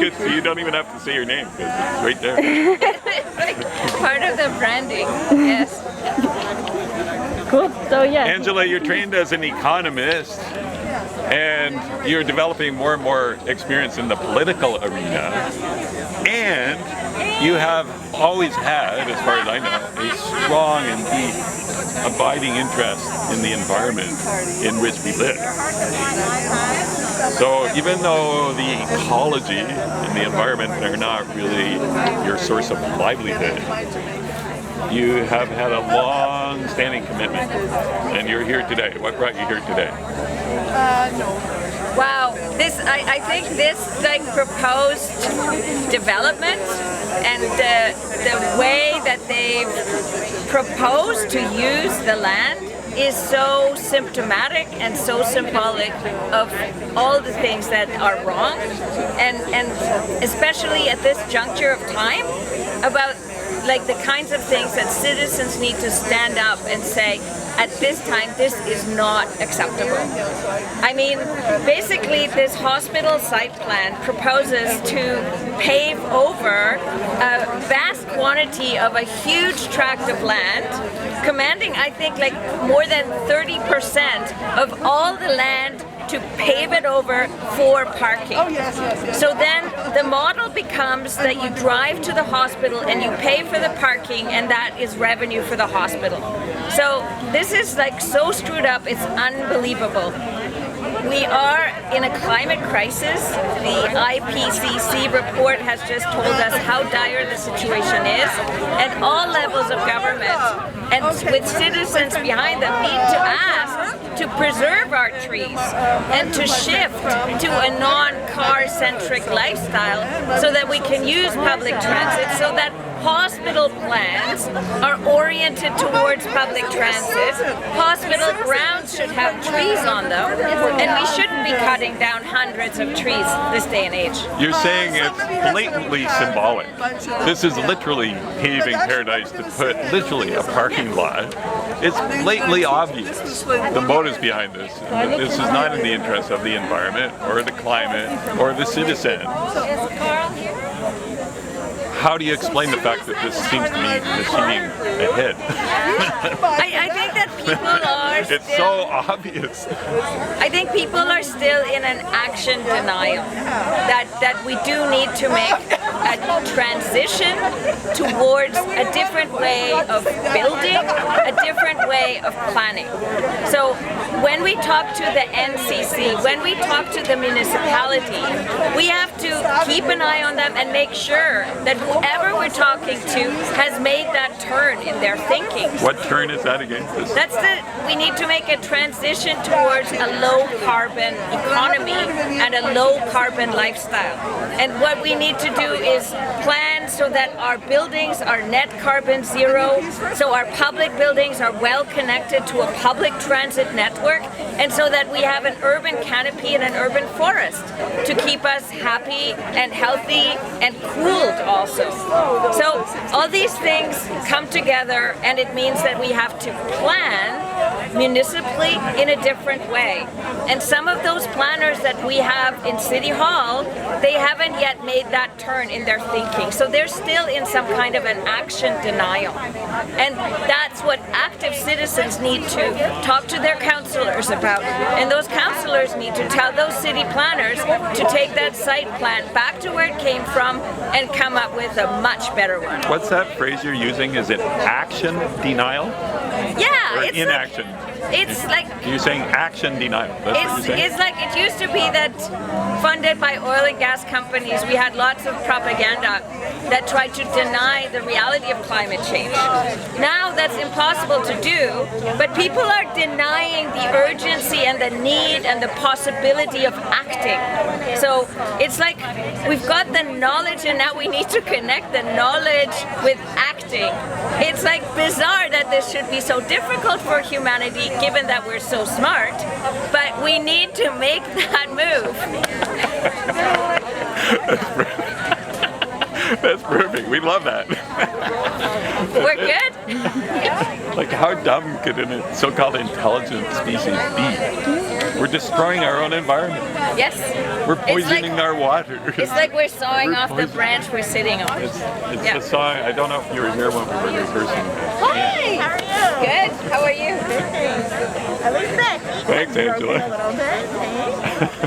good, so you don't even have to say your name, because it's right there. It's like part of the branding, yes. Cool. So yeah. Angela, you're trained as an economist, and you're developing more and more experience in the political arena, and you have always had, as far as I know, a strong and deep abiding interest in the environment in which we live. So even though the ecology and the environment are not really your source of livelihood, you have had a long-standing commitment, and you're here today. What brought you here today? Wow, I think this like proposed development and the way that they've proposed to use the land is so symptomatic and so symbolic of all the things that are wrong, and especially at this juncture of time, about like the kinds of things that citizens need to stand up and say, at this time, this is not acceptable. I mean, basically, this hospital site plan proposes to pave over a vast quantity of a huge tract of land, commanding, I think, like more than 30% of all the land, to pave it over for parking. So then the model becomes that you drive to the hospital and you pay for the parking, and that is revenue for the hospital. So this is like so screwed up, it's unbelievable. We are in a climate crisis. The IPCC report has just told us how dire the situation is, and all levels of government, and with citizens behind them, need to ask to preserve our trees and to shift to a non-car centric lifestyle so that we can use public transit, so that hospital plans are oriented towards public transit. Hospital grounds should have trees on them, and we shouldn't be cutting down hundreds of trees this day and age. You're saying it's blatantly symbolic. This is literally paving paradise to put literally a parking lot. It's blatantly obvious the motives behind this. This is not in the interest of the environment or the climate or the citizen. How do you explain the fact that this seems to be proceeding ahead? I think that people are still... It's so obvious. I think people are still in an action denial. That we do need to make a transition towards a different way of building, a different way of planning. So when we talk to the NCC, when we talk to the municipality, we have to keep an eye on them and make sure that whoever we're talking to has made that turn in their thinking. What turn is that again? We need to make a transition towards a low carbon economy and a low carbon lifestyle. And what we need to do is plan so that our buildings are net carbon zero, so our public buildings are well connected to a public transit network, and so that we have an urban canopy and an urban forest to keep us happy and healthy and cooled also. So all these things come together, and it means that we have to plan municipally in a different way. And some of those planners that we have in City Hall, they haven't yet made that turn in their thinking. So they're still in some kind of an action denial. And that's what active citizens need to talk to their councillors about. And those councillors need to tell those city planners to take that site plan back to where it came from and come up with a much better one. What's that phrase you're using? Is it action denial? Yeah, or it's inaction? It's like... You're saying action denial. That's what you're saying? It's like it used to be that funded by oil and gas companies, we had lots of propaganda that tried to deny the reality of climate change. Now that's impossible to do, but people are denying the urgency and the need and the possibility of acting. So it's like we've got the knowledge and now we need to connect the knowledge with acting. It's like bizarre that this should be so difficult for humanity given that we're so smart, but we need to make that move. That's perfect. We love that. We're good? Like, how dumb could a so-called intelligent species be? We're destroying our own environment. Yes. We're poisoning our water. It's like we're sawing off the poisoning- branch we're sitting on. It's Yeah. the song. I don't know if you were here when we were rehearsing. Hi! How are you? Good. How are you? I look sick. Thanks, Broken Angela. a little bit. Thanks.